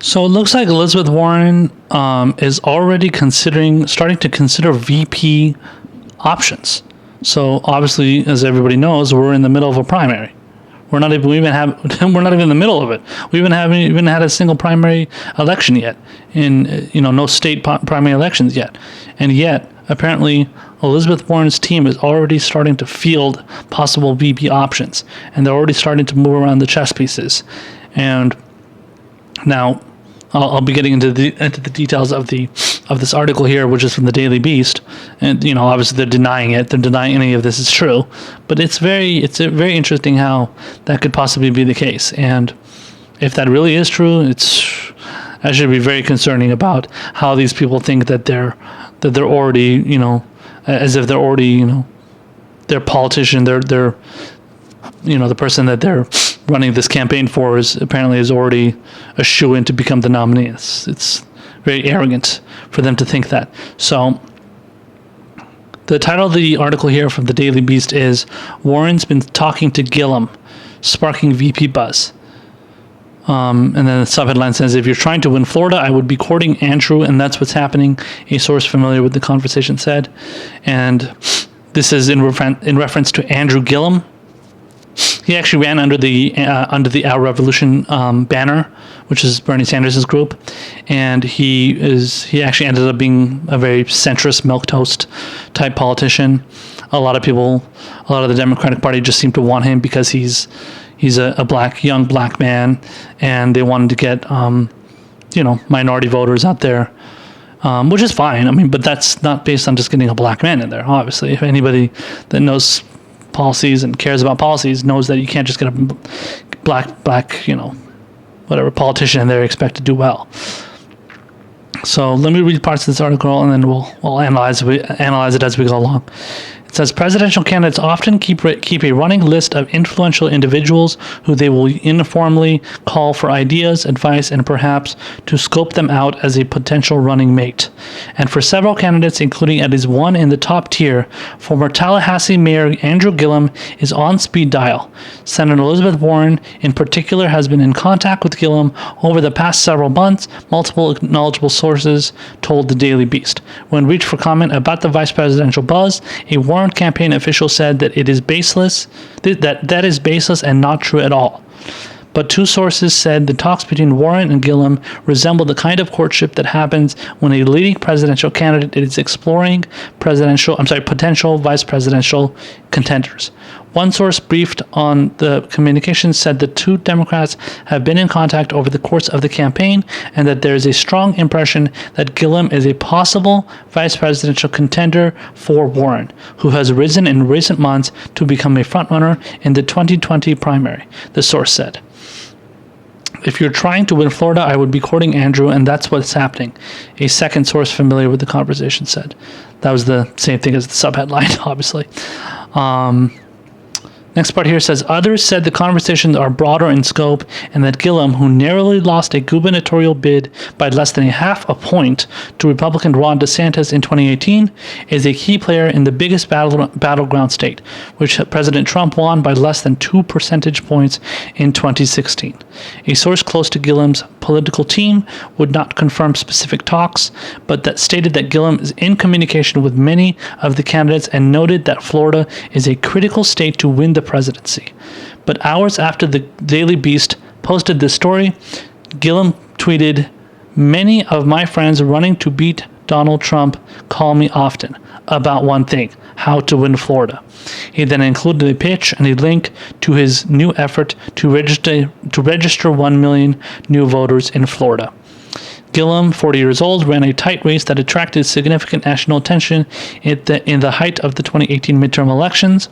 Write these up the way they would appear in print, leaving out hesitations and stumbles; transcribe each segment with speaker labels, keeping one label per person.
Speaker 1: So it looks like Elizabeth Warren is already starting to consider VP options. So obviously, as everybody knows, we're in the middle of a primary. We're not even in the middle of it. We haven't even had a single primary election yet. No state primary elections yet, and yet apparently Elizabeth Warren's team is already starting to field possible VP options, and they're already starting to move around the chess pieces. And now I'll be getting into the details of this article here, which is from the Daily Beast, and obviously they're denying it. They're denying any of this is true, but it's very interesting how that could possibly be the case. And if that really is true, that should be very concerning about how these people think that they're already as if they're already their politician, they're the person that they're running this campaign for is already a shoo-in to become the nominee. It's very arrogant for them to think that. So the title of the article here from the Daily Beast is Warren's been talking to Gillum, sparking VP buzz. And then the subheadline says, if you're trying to win Florida, I would be courting Andrew, and that's what's happening, a source familiar with the conversation said. And this is in reference to Andrew Gillum. He actually ran under the Our Revolution banner, which is Bernie Sanders' group, and he actually ended up being a very centrist milquetoast type politician. A lot of the Democratic Party just seem to want him because he's a young black man, and they wanted to get minority voters out there, which is fine. I mean, but that's not based on just getting a black man in there. Obviously, if anybody that knows policies and cares about policies knows that you can't just get a black whatever politician in there expect to do well. So let me read parts of this article, and then we'll analyze it as we go along. It says presidential candidates often keep a running list of influential individuals who they will informally call for ideas, advice, and perhaps to scope them out as a potential running mate. And for several candidates, including at least one in the top tier, former Tallahassee Mayor Andrew Gillum is on speed dial. Senator Elizabeth Warren, in particular, has been in contact with Gillum over the past several months, multiple knowledgeable sources told the Daily Beast. When reached for comment about the vice presidential buzz, a Warren campaign official said that it is baseless, that is baseless and not true at all. But two sources said the talks between Warren and Gillum resemble the kind of courtship that happens when a leading presidential candidate is exploring potential vice presidential contenders. One source briefed on the communications said the two Democrats have been in contact over the course of the campaign, and that there is a strong impression that Gillum is a possible vice presidential contender for Warren, who has risen in recent months to become a frontrunner in the 2020 primary, the source said. If you're trying to win Florida, I would be courting Andrew, and that's what's happening, a second source familiar with the conversation said. That was the same thing as the subheadline, obviously. Next part here says, others said the conversations are broader in scope, and that Gillum, who narrowly lost a gubernatorial bid by less than a half a point to Republican Ron DeSantis in 2018, is a key player in the biggest battleground state, which President Trump won by less than 2 percentage points in 2016. A source close to Gillum's political team would not confirm specific talks, but that stated that Gillum is in communication with many of the candidates and noted that Florida is a critical state to win the presidency. But hours after the Daily Beast posted this story, Gillum tweeted, "Many of my friends running to beat Donald Trump call me often about one thing, how to win Florida." He then included a pitch and a link to his new effort to register 1 million new voters in Florida. Gillum, 40 years old, ran a tight race that attracted significant national attention in the height of the 2018 midterm elections,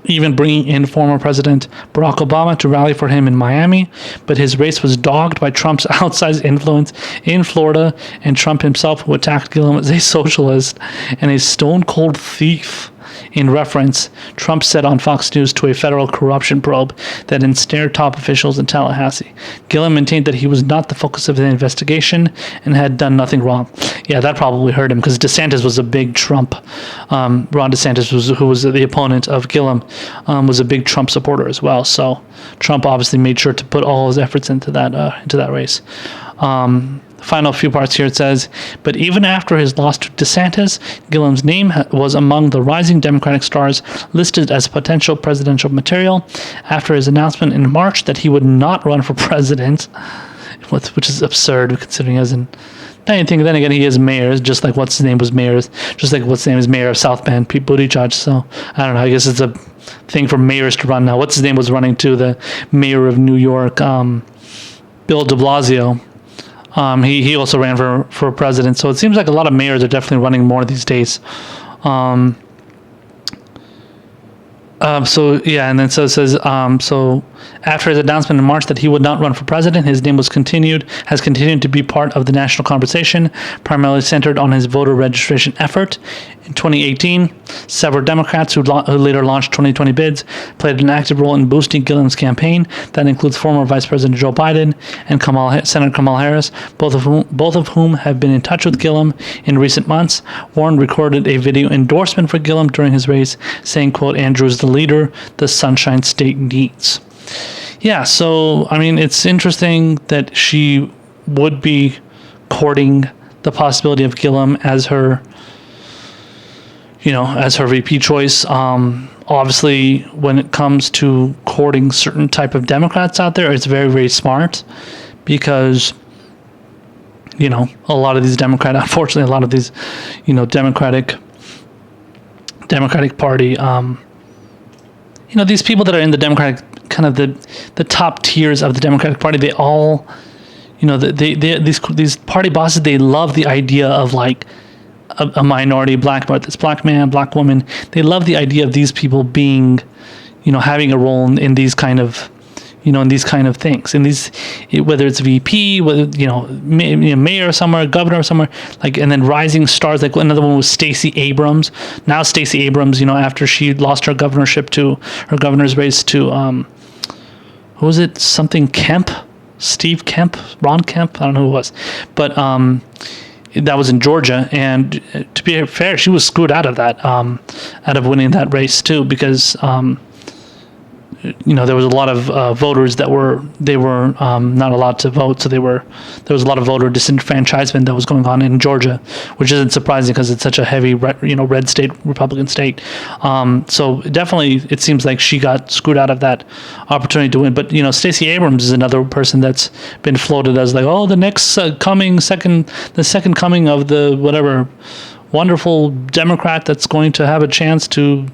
Speaker 1: even bringing in former President Barack Obama to rally for him in Miami. But his race was dogged by Trump's outsized influence in Florida, and Trump himself, who attacked Gillum as a socialist and a stone-cold thief In reference, Trump said on Fox News to a federal corruption probe that ensnared top officials in Tallahassee. Gillum maintained that he was not the focus of the investigation and had done nothing wrong. Yeah, that probably hurt him because DeSantis was a big Trump. Ron DeSantis, who was the opponent of Gillum, was a big Trump supporter as well. So Trump obviously made sure to put all his efforts into that race. Final few parts here, it says, but even after his loss to DeSantis, Gillum's name was among the rising Democratic stars listed as potential presidential material after his announcement in March that he would not run for president, which is absurd considering as in anything. Then again, he is mayor, just like what's his name was mayor, just like what's his name is mayor of South Bend, Pete Buttigieg. So I don't know. I guess it's a thing for mayors to run now. What's his name was running to the mayor of New York, Bill de Blasio. He also ran for president. So it seems like a lot of mayors are definitely running more these days. So yeah, and then so it says, so after his announcement in March that he would not run for president, his name has continued to be part of the national conversation, primarily centered on his voter registration effort. In 2018, several Democrats who later launched 2020 bids played an active role in boosting Gillum's campaign. That includes former Vice President Joe Biden and Senator Kamala Harris, both of whom have been in touch with Gillum in recent months. Warren recorded a video endorsement for Gillum during his race, saying, quote, "Andrew is the leader the Sunshine State needs." Yeah, so, I mean, it's interesting that she would be courting the possibility of Gillum as her VP choice. Obviously, when it comes to courting certain type of Democrats out there, it's very, very smart because, a lot of these unfortunately, a lot of these, Democratic Party, these people that are in the Democratic, kind of the top tiers of the Democratic Party, they all, these party bosses, they love the idea of like a minority black man, black woman. They love the idea of these people being, having a role in these kind of, in these kind of things. In these, whether it's VP, whether mayor somewhere, governor somewhere, like, and then rising stars. Like another one was Stacey Abrams. Now Stacey Abrams, after she lost her governor's race to who was it? Something Kemp, Steve Kemp, Ron Kemp. I don't know who it was, but that was in Georgia, and to be fair, she was screwed out of that, out of winning that race too, because there was a lot of voters that were not allowed to vote, so there was a lot of voter disenfranchisement that was going on in Georgia, which isn't surprising because it's such a heavy red state, Republican state. So definitely, it seems like she got screwed out of that opportunity to win. But Stacey Abrams is another person that's been floated as like, oh, the next second coming of the whatever wonderful Democrat that's going to have a chance to.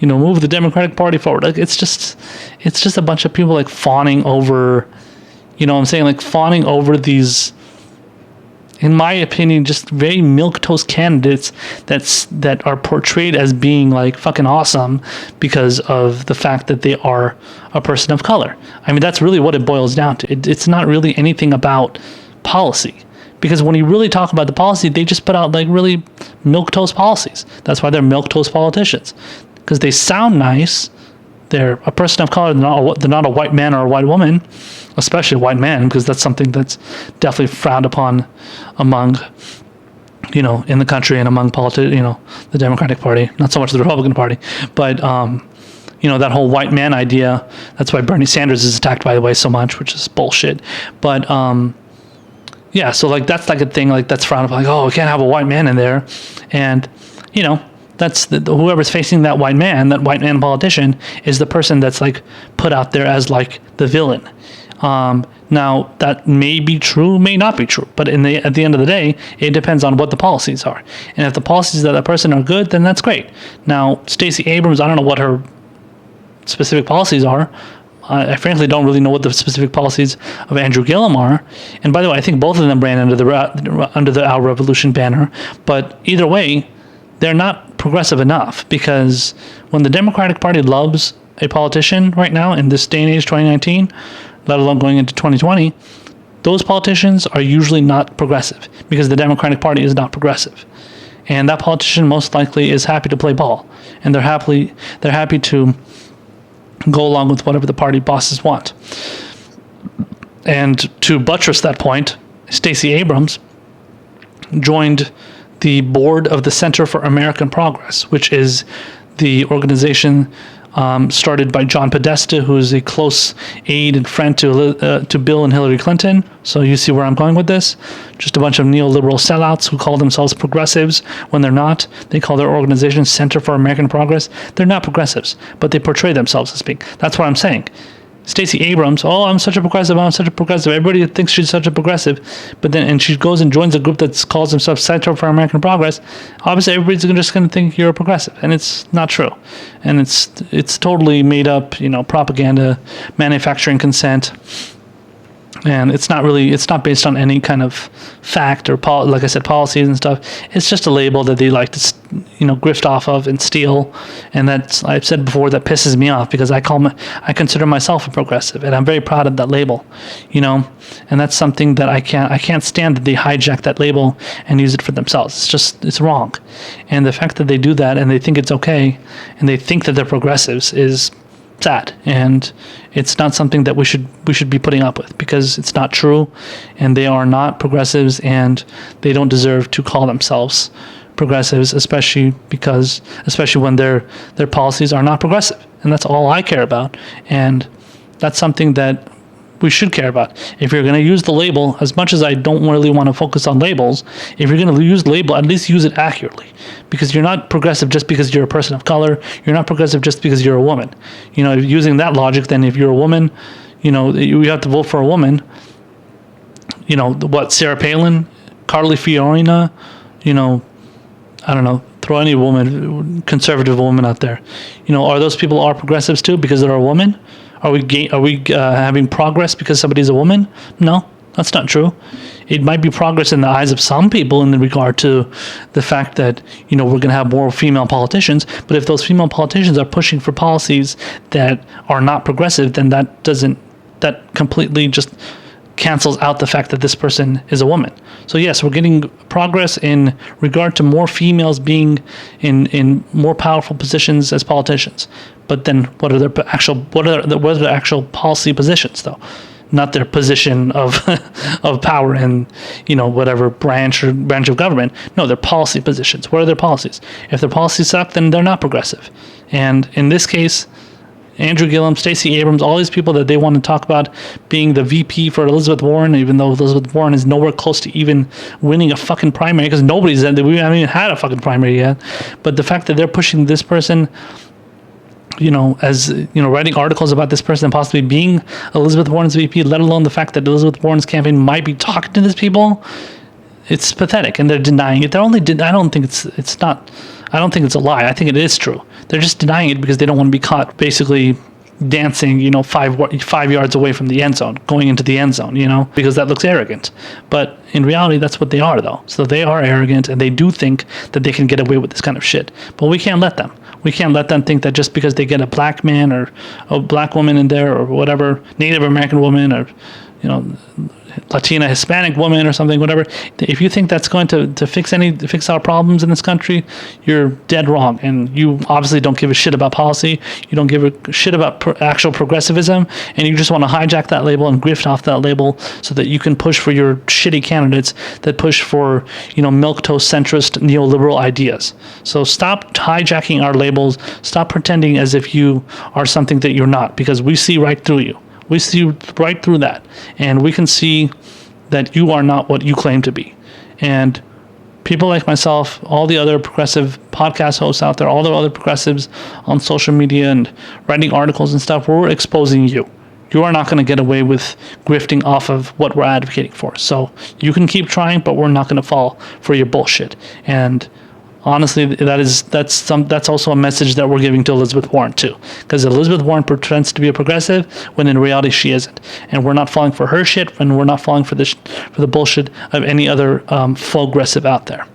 Speaker 1: Move the Democratic Party forward. Like it's just a bunch of people like fawning over, fawning over these, in my opinion, just very milquetoast candidates that are portrayed as being like fucking awesome because of the fact that they are a person of color. I mean, that's really what it boils down to. It's not really anything about policy. Because when you really talk about the policy, they just put out like really milquetoast policies. That's why they're milquetoast politicians. Because they sound nice. They're a person of color. They're not a white man or a white woman, especially a white man, because that's something that's definitely frowned upon among, in the country and among the Democratic Party. Not so much the Republican Party, but that whole white man idea. That's why Bernie Sanders is attacked, by the way, so much, which is bullshit. But yeah, so like that's like a thing like that's frowned upon. Like, oh, we can't have a white man in there, and that's whoever's facing that white man politician is the person that's like put out there as like the villain. Now that may be true, may not be true, but at the end of the day, it depends on what the policies are. And if the policies of that person are good, then that's great. Now Stacey Abrams, I don't know what her specific policies are. I frankly don't really know what the specific policies of Andrew Gillum are. And by the way, I think both of them ran under the Our Revolution banner. But either way, they're not progressive enough, because when the Democratic Party loves a politician right now in this day and age, 2019, let alone going into 2020, those politicians are usually not progressive because the Democratic Party is not progressive. and that politician most likely is happy to play ball, and they're happy to go along with whatever the party bosses want. And to buttress that point, Stacey Abrams joined the board of the Center for American Progress, which is the organization started by John Podesta, who is a close aide and friend to Bill and Hillary Clinton. So you see where I'm going with this. Just a bunch of neoliberal sellouts who call themselves progressives when they're not. They call their organization Center for American Progress. They're not progressives, but they portray themselves as being. That's what I'm saying. Stacey Abrams, I'm such a progressive, everybody thinks she's such a progressive, but then, and she goes and joins a group that calls themselves Center for American Progress. Obviously, everybody's just going to think you're a progressive, and it's not true. And it's totally made up, propaganda, manufacturing consent. And it's not based on any kind of fact or, like I said, policies and stuff. It's just a label that they like to, grift off of and steal. And I've said before, that pisses me off because I consider myself a progressive, and I'm very proud of that label, and that's something that I can't stand that they hijack that label and use it for themselves. It's wrong. And the fact that they do that and they think it's okay and they think that they're progressives is sad, and it's not something that we should be putting up with, because it's not true, and they are not progressives, and they don't deserve to call themselves progressives, especially when their policies are not progressive. And that's all I care about, and that's something that we should care about. If you're going to use the label, as much as I don't really want to focus on labels, if you're going to use the label, at least use it accurately, because you're not progressive just because you're a person of color. You're not progressive just because you're a woman. Using that logic, then if you're a woman, you have to vote for a woman. Sarah Palin, Carly Fiorina, I don't know, throw any woman, conservative woman out there. Are those people all progressives too because they're a woman? Are we having progress because somebody's a woman? No, that's not true. It might be progress in the eyes of some people in regard to the fact that, we're going to have more female politicians. But if those female politicians are pushing for policies that are not progressive, then that completely just cancels out the fact that this person is a woman. So yes, we're getting progress in regard to more females being in more powerful positions as politicians. But then what are the actual policy positions though? Not their position of of power in whatever branch of government. No, their policy positions. What are their policies? If their policies suck, then they're not progressive. And in this case, Andrew Gillum, Stacey Abrams, all these people that they want to talk about being the VP for Elizabeth Warren, even though Elizabeth Warren is nowhere close to even winning a fucking primary, because we haven't even had a fucking primary yet. But the fact that they're pushing this person, as writing articles about this person possibly being Elizabeth Warren's VP, let alone the fact that Elizabeth Warren's campaign might be talking to these people, it's pathetic, and they're denying it. I don't think it's a lie. I think it is true. They're just denying it because they don't want to be caught basically dancing, 5 yards away from the end zone, going into the end zone, because that looks arrogant. But in reality, that's what they are, though. So they are arrogant, and they do think that they can get away with this kind of shit. But we can't let them. We can't let them think that just because they get a black man or a black woman in there or whatever, Native American woman or, Latina, Hispanic woman or something, whatever. If you think that's going to fix our problems in this country, you're dead wrong. And you obviously don't give a shit about policy. You don't give a shit about actual progressivism, and you just want to hijack that label and grift off that label so that you can push for your shitty candidates that push for, milquetoast centrist neoliberal ideas. So stop hijacking our labels. Stop pretending as if you are something that you're not, because we see right through you. We see right through that, and we can see that you are not what you claim to be. And people like myself, all the other progressive podcast hosts out there, all the other progressives on social media and writing articles and stuff, we're exposing you. You are not going to get away with grifting off of what we're advocating for. So you can keep trying, but we're not going to fall for your bullshit. And honestly, that's also a message that we're giving to Elizabeth Warren too, because Elizabeth Warren pretends to be a progressive when in reality she isn't, and we're not falling for her shit, and we're not falling for the bullshit of any other progressive out there.